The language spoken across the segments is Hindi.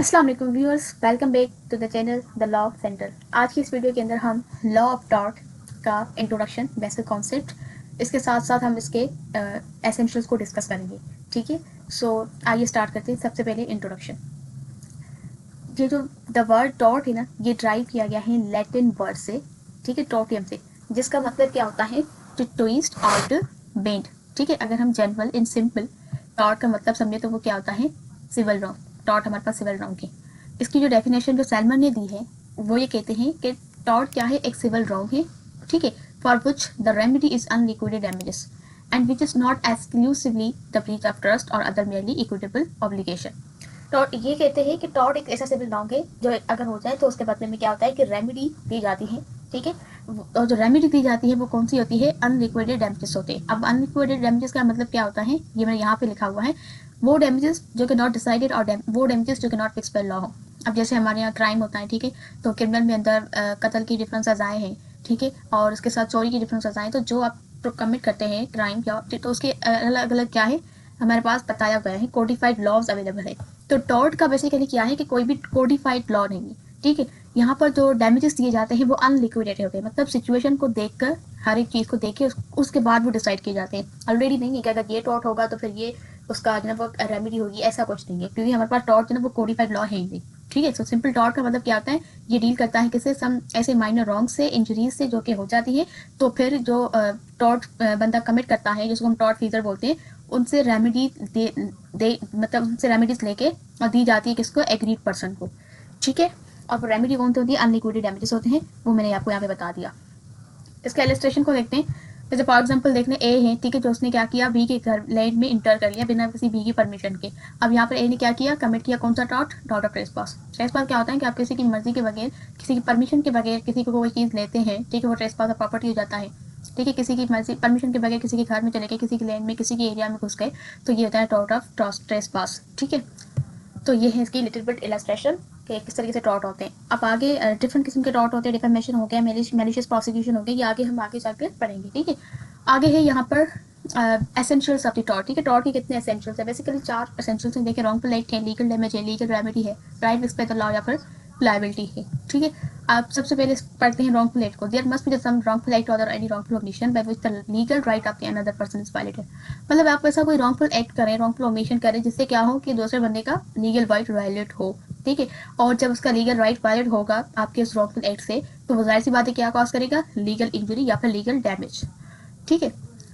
अस्सलाम वालेकुम viewers, welcome back to the channel the law centre. आज की इस वीडियो के अंदर हम लॉ ऑफ टॉर्ट का इंट्रोडक्शन, बेसिक कॉन्सेप्ट, इसके साथ साथ हम इसके एसेंशियल्स को डिस्कस करेंगे। ठीक है, सो आइए स्टार्ट करते हैं। सबसे पहले इंट्रोडक्शन। ये जो द वर्ड टॉर्ट है ना, ये ड्राइव किया गया है लैटिन वर्ड से, ठीक है, टॉर्टियम से, जिसका मतलब क्या होता है? टू ट्विस्ट और टू बेंड। ठीक है, अगर हम जनरल इन सिंपल टॉर्ट का मतलब समझे तो वो क्या होता है? Civil wrong. टॉर्ट हमारे पास सिविल रॉन्ग की। इसकी जो डेफिनेशन जो सैलमन ने दी है वो ये कहते हैं कि टॉर्ट क्या है? एक सिविल रॉन्ग है, ठीक है, for which the remedy is unliquidated damages and which is not exclusively the breach of trust और other merely equitable obligation. Tort ये कहते हैं कि टॉर्ट एक ऐसा सिविल रॉन्ग है जो अगर हो जाए तो उसके बदले में क्या होता है कि रेमेडी दी जाती है। ठीक है, और जो रेमेडी दी जाती है वो कौन सी होती है? अनलिक्विडेड डैमेजेस होते हैं। अब अनलिक्विडेड डैमेजेस का मतलब क्या होता है? ये मैंने यहाँ पे लिखा हुआ है, वो डैमेजेस जो कि नॉट डिसाइडेड और वो डैमेजेस जो कि नॉट फिक्स बाय लॉ हो। अब जैसे हमारे यहाँ क्राइम होता है, ठीक है, तो क्रिमिनल में अंदर कत्ल की डिफरेंट सजाएं हैं, ठीक है, और उसके साथ चोरी की डिफरेंट सजाएं। तो जो आप कमिट करते हैं क्राइम या तो उसके अलग अलग क्या है हमारे पास बताया गया है, कोडिफाइड लॉज अवेलेबल है। तो टॉर्ट का बेसिकली क्या है कि कोई भी कोडिफाइड लॉ नहीं है। ठीक है, यहाँ पर जो डैमेजेस दिए जाते हैं वो अनलिक्विडेटेड होते हैं, मतलब सिचुएशन को देखकर, हर एक चीज़ को देख के उसके बाद वो डिसाइड किए जाते हैं। ऑलरेडी नहीं है कि अगर ये टॉर्ट होगा तो फिर ये उसका जो है वो रेमेडी होगी, ऐसा कुछ नहीं है, क्योंकि हमारे पास टॉर्ट जो है वो कोडिफाइड लॉ है ही नहीं। ठीक है, सो सिंपल टॉर्ट का मतलब क्या होता है? ये डील करता है किसी सम ऐसे माइनर रॉन्ग से, इंजरीज से जो कि हो जाती है, तो फिर जो टॉर्ट बंदा कमिट करता है, जिसको हम टॉर्ट फीजर बोलते हैं, उनसे रेमेडी दे मतलब उनसे रेमेडीज लेके और दी जाती है किसको? एग्रीड पर्सन को। ठीक है, और रेमेडी कौन सी होती है? अनलिक्विडेड डैमेजेस होते हैं, वो मैंने आपको यहाँ पे बता दिया। इसका इलस्ट्रेशन को देखते हैं। जैसे फॉर एग्जांपल देखने ए है, ठीक है, जो उसने क्या किया? बी के घर लैंड में इंटर कर लिया बिना किसी बी की परमिशन के। अब यहाँ पर ए ने क्या किया? कमिट किया कौन सा tort? Tort of trespass. Trespass क्या होता है कि आप किसी की मर्जी के बगैर, किसी की परमिशन के बगैर किसी को कोई चीज़ लेते हैं, ठीक है, वो ट्रेसपास ऑफ प्रॉपर्टी हो जाता है। ठीक है, किसी की मर्जी परमिशन के बगैर किसी के घर में चले गए, किसी के लैंड में, किसी के एरिया में घुस गए, तो ये होता है टॉर्ट ऑफ ट्रेसपास। ठीक है, तो ये है इसकी लिटिल बिट इलस्ट्रेशन कि किस तरीके से टॉर्ट होते हैं। अब आगे डिफरेंट किस्म के टॉर्ट होते हैं, डिफेमेशन हो गया, मैलिशियस प्रोसिक्यूशन हो गया, ये आगे हम आगे जाकर पढ़ेंगे। ठीक है, आगे है यहाँ पर एसेंशियल्स ऑफ द टॉर्ट। ठीक है, टॉर्ट के कितने एसेंशियल्स है? बेसिकली 4 एसेंशियल्स हैं। देखिए, रॉन्गफुल एक्ट है, लीगल डैमेज है, लीगल रेमेडी है, राइट एक्सप्रेस द लॉ या फिर लाइबिलिटी है। ठीक है, आप सबसे पहले पढ़ते हैं रॉन्गफुल एक्ट को। There must be some wrongful act और any wrongful omission by which the legal right of the another person is violated. मतलब आप ऐसा कोई रॉन्गफुल एक्ट करें, रॉन्गफुल ओमिशन करें, जिससे क्या हो कि दूसरे बंदे का लीगल राइट वायलेट हो। ठीक है, और जब उसका लीगल राइट वायलेट होगा आपके उस रॉन्गफुल एक्ट से, तो वो जाहिर सी बात है क्या कॉज करेगा? लीगल इंजरी या फिर लीगल डैमेज। ठीक है,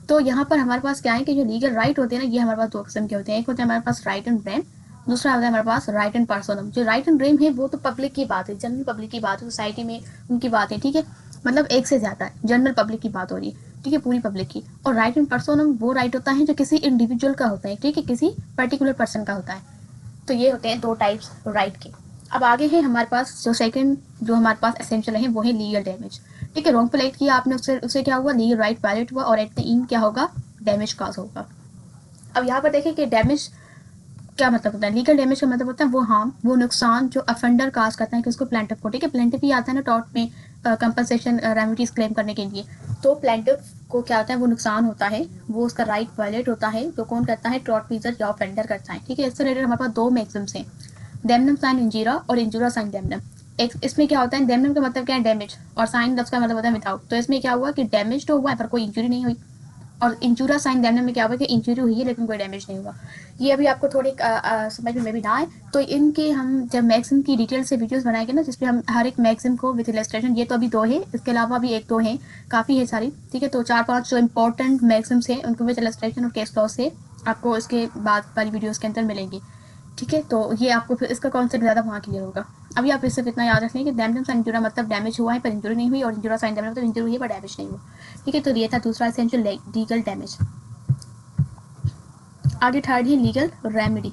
तो यहाँ पर हमारे पास क्या है कि जो लीगल राइट होते हैं ना, ये हमारे पास 2 किस्म के होते हैं। एक होता है हमारे पास राइट एंड रेम, दूसरा होता है हमारे पास राइट एंड पर्सोनम। जो राइट एंड रेम है वो तो पब्लिक की बात है, जनरल पब्लिक की बात है, सोसाइटी में उनकी बात है। ठीक है, मतलब एक से ज़्यादा है, जनरल पब्लिक की बात हो रही है, ठीक है, पूरी पब्लिक की। और राइट एंड पर्सोनम वो राइट होता है जो किसी इंडिविजुअल का होता है, ठीक है, किसी पर्टिकुलर पर्सन का होता है। तो ये होते हैं 2 टाइप्स राइट के। अब आगे है हमारे पास जो सेकंड जो हमारे पास एसेंशियल है वो है लीगल डैमेज। ठीक है, रॉन्गफुल एक्ट किया आपने, उससे क्या हुआ? लीगल राइट वायलेट हुआ और एट द एंड क्या होगा? डैमेज कॉज होगा। अब यहाँ पर देखें कि डैमेज क्या मतलब होता है? लीगल डैमेज का मतलब होता है वो हार्म, वो नुकसान जो अफेंडर काज करता है कि उसको प्लेंटिफ को। ठीक है, प्लेंटिफ ही आता है ना टॉर्ट में कंपनसेशन रेमेडीज क्लेम करने के लिए। तो प्लेंटिफ को क्या होता है? वो नुकसान होता है, वो उसका राइट वायलेट होता है, जो कौन करता है? टॉर्ट फीजर या ऑफेंडर करता है। ठीक है, इससे रिलेटेड हमारे पास 2 मैक्सिम्स हैं, डेमनम साइन इंजीरा और इंजूरा साइन डेमनम। एक इसमें क्या होता है? डेमनम का मतलब क्या है? डैमेज, और साइन उसका मतलब होता है विदाउट। तो इसमें क्या हुआ कि डैमेज तो हुआ है पर कोई इंजरी नहीं हुई। और इंजूरा साइन डेमनम में क्या हुआ कि इंजरी हुई है लेकिन कोई डैमेज नहीं हुआ। ये अभी आपको थोड़ी समझ में भी ना आए तो इनके हम जब मैक्सिम की डिटेल से वीडियोस बनाएंगे ना, जिसपे हम हर एक मैक्सिम को विद इलस्ट्रेशन, ये तो अभी 2 है, इसके अलावा भी 1-2 हैं, काफ़ी है सारी। ठीक है, तो 4-5 जो इंपॉर्टेंट मैक्सिम्स हैं उनको विद इलस्ट्रेशन और केस लॉ से आपको इसके बाद वाली वीडियोज़ के अंदर मिलेंगे। ठीक है, तो ये आपको फिर इसका कॉन्सेप्ट ज़्यादा वहाँ क्लियर होगा। अभी आप इससे इतना याद रखें कि डैमेज साइन इंजूरा मतलब डैमेज हुआ है पर इंजरी नहीं हुई, और इंजूरा साइन डैमेज मतलब इंजरी हुई है पर डैमेज नहीं हुआ। ठीक है, तो ये था दूसरा एसेंशियल लीगल डैमेज। आगे थर्ड है लीगल रेमेडी।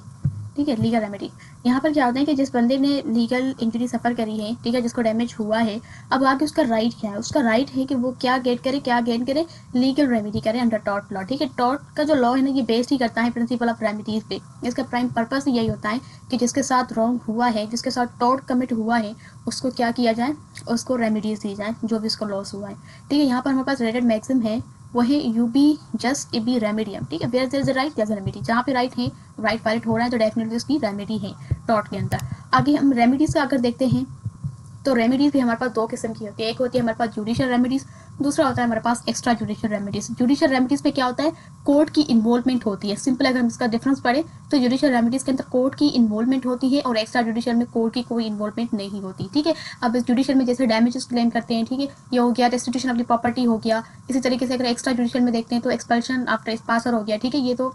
ठीक है, लीगल रेमेडी यहाँ पर क्या होता है कि जिस बंदे ने लीगल इंजरी सफ़र करी है, ठीक है, जिसको डैमेज हुआ है, अब आगे उसका राइट क्या है? उसका राइट है कि वो क्या गेट करे, क्या गेन करे? लीगल रेमेडी करे अंडर टॉर्ट लॉ। ठीक है, टॉर्ट का जो लॉ है ना, ये बेस्ड ही करता है प्रिंसिपल ऑफ रेमेडीज पे। इसका प्राइम पर्पस यही होता है कि जिसके साथ रॉन्ग हुआ है, जिसके साथ टॉर्ट कमिट हुआ है, उसको क्या किया जाए? उसको रेमेडीज दी जाए जो भी उसको लॉस हुआ है। ठीक है, यहाँ पर हमारे पास रेटेड मैक्सिम है, वो है यू बी जस्ट ए बी रेमेडियम। ठीक है, where there is a right there is a remedy. जहाँ पे राइट है, राइट वायलेट हो रहा है तो डेफिनेटली उसकी रेमेडी है टॉर्ट के अंदर। आगे हम रेमेडीज़ का अगर देखते हैं तो रेमेडीज़ भी हमारे पास दो किस्म की होती है। एक होती है हमारे पास जुडिशियल रेमेडीज़, दूसरा होता है हमारे पास extra judicial remedies. Judicial remedies में क्या होता है, कोर्ट की इन्वॉल्वमेंट होती है। सिंपल अगर हम इसका डिफरेंस पढ़े तो जुडिशियल रेमेडीज़ के अंदर कोर्ट की इन्वॉल्वमेंट होती है और एक्स्ट्रा जुडिशियल में कोर्ट की कोई इन्वॉल्वमेंट नहीं होती। ठीक है, अब इस जुडिशियल में जैसे डैमेजेस क्लेम करते हैं, ठीक है, ये हो गया, रेस्टिट्यूशन ऑफ द प्रॉपर्टी हो गया। इसी तरीके से अगर एक्स्ट्रा जुडिशियल में देखते हैं तो एक्सपल्शन आफ्टर पासर हो गया। ठीक है, ये तो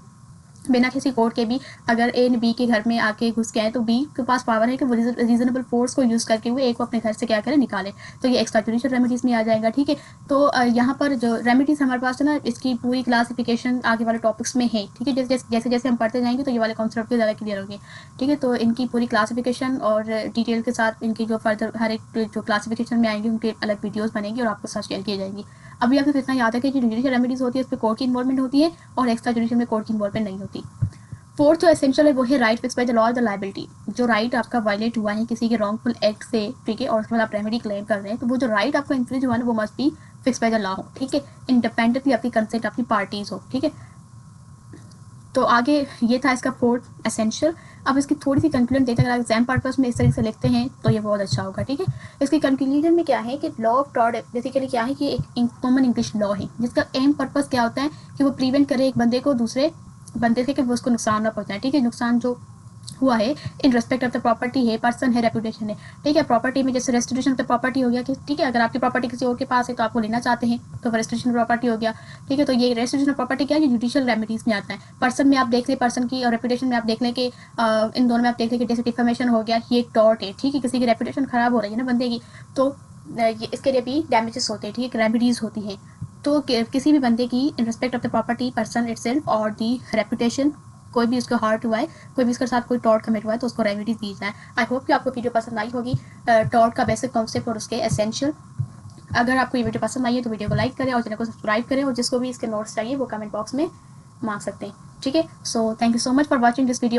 बिना किसी कोर्ट के भी अगर ए ने बी के घर में आके घुस के आए तो बी के पास पावर है कि वो रीजनेबल फोर्स को यूज़ करके वो ए को अपने घर से क्या करें, निकाले। तो ये एक्स्ट्रा जुडिशियल रेमेडीज़ में आ जाएगा। ठीक है, तो यहाँ पर जो रेमेडीज़ हमारे पास है ना, इसकी पूरी क्लासिफिकेशन आगे वाले टॉपिक्स में है। ठीक है, जैसे जैसे हम पढ़ते जाएंगे तो ये वाले कॉन्सेप्ट ज़्यादा क्लियर होंगे। ठीक है, तो इनकी पूरी क्लासिफिकेशन और डिटेल के साथ इनकी जो फर्दर हर एक जो क्लासिफिकेशन में आएंगे उनके अलग वीडियोज़ बनेंगी और आपको साथ शेयर किए जाएंगी। अभी आपको इतना याद है कि जो जुडिशियल रेमेडीज़ होती है उस पर कोर्ट की इन्वॉल्वमेंट होती है और एक्स्ट्रा जुडिशियल में कोर्ट की इन्वॉल्वमेंट नहीं होती। फोर्थ जो एसेंशियल है वो है right fix by the law of the liability. जो राइट आपका वायलेट हुआ है किसी के रॉन्गफुल एक्ट से, ठीक है, और उसके बाद आप रेमेडी क्लेम कर रहे हैं, तो वो जो राइट आपका इंफ्रिज हुआ है वो must be fix by the law हो। ठीक है, इंडिपेंडेंटली आपकी कंसेंट अपनी पार्टीज हो। ठीक है, तो आगे ये था इसका फोर्थ एसेंशियल। अब इसकी थोड़ी सी कंक्लूजन देते हैं, अगर एग्जाम पर्पस में इस तरीके से लिखते हैं तो ये बहुत अच्छा होगा। ठीक है, इसकी कंक्लूजन में क्या है कि लॉ ऑफ टॉर्ट बेसिकली क्या है कि एक कॉमन इंग्लिश लॉ है जिसका एम पर्पस क्या होता है कि वो प्रिवेंट करे एक बंदे को दूसरे बंदे से कि वो उसको नुकसान ना पहुंचाए। ठीक है, नुकसान जो हुआ है in respect of the property है, पर्सन है, रेपुटेशन है। ठीक है, प्रॉपर्टी में जैसे रेस्टिट्यूशन ऑफ द प्रॉपर्टी हो गया कि ठीक है, अगर आपकी प्रॉपर्टी किसी और के पास है तो आपको लेना चाहते हैं तो रेस्टिट्यूशन प्रॉपर्टी हो गया। ठीक है, तो ये रेस्टिट्यूशन प्रॉपर्टी क्या है, ये जुडिशियल रेमेडीज में आता है। पर्सन में आप देख लें, पर्सन की, और रेपुटेशन में आप देख लें कि इन दोनों में आप देख लें कि जैसे डिफेमेशन हो गया, ये एक टॉर्ट है। ठीक है, किसी की रेपुटेशन खराब हो रही है ना बंदे की, तो ये इसके लिए भी डैमेजेस होते हैं। ठीक है, रेमेडीज होती हैं। तो किसी भी बंदे की in respect of the property, person itself और दी रेपुटेशन, कोई भी उसको हर्ट हुआ है, कोई भी उसके साथ कोई टॉर्ट कमिट हुआ है तो उसको रेमेडीज दी जाए। आई होप कि आपको वीडियो पसंद आई होगी, टॉर्ट का बेसिक कॉन्सेप्ट और उसके एसेंशियल। अगर आपको ये वीडियो पसंद आई है तो वीडियो को लाइक करें और चैनल को सब्सक्राइब करें, और जिसको भी इसके नोट्स चाहिए वो कमेंट बॉक्स में मांग सकते हैं। ठीक है, so thank you so much for watching this video.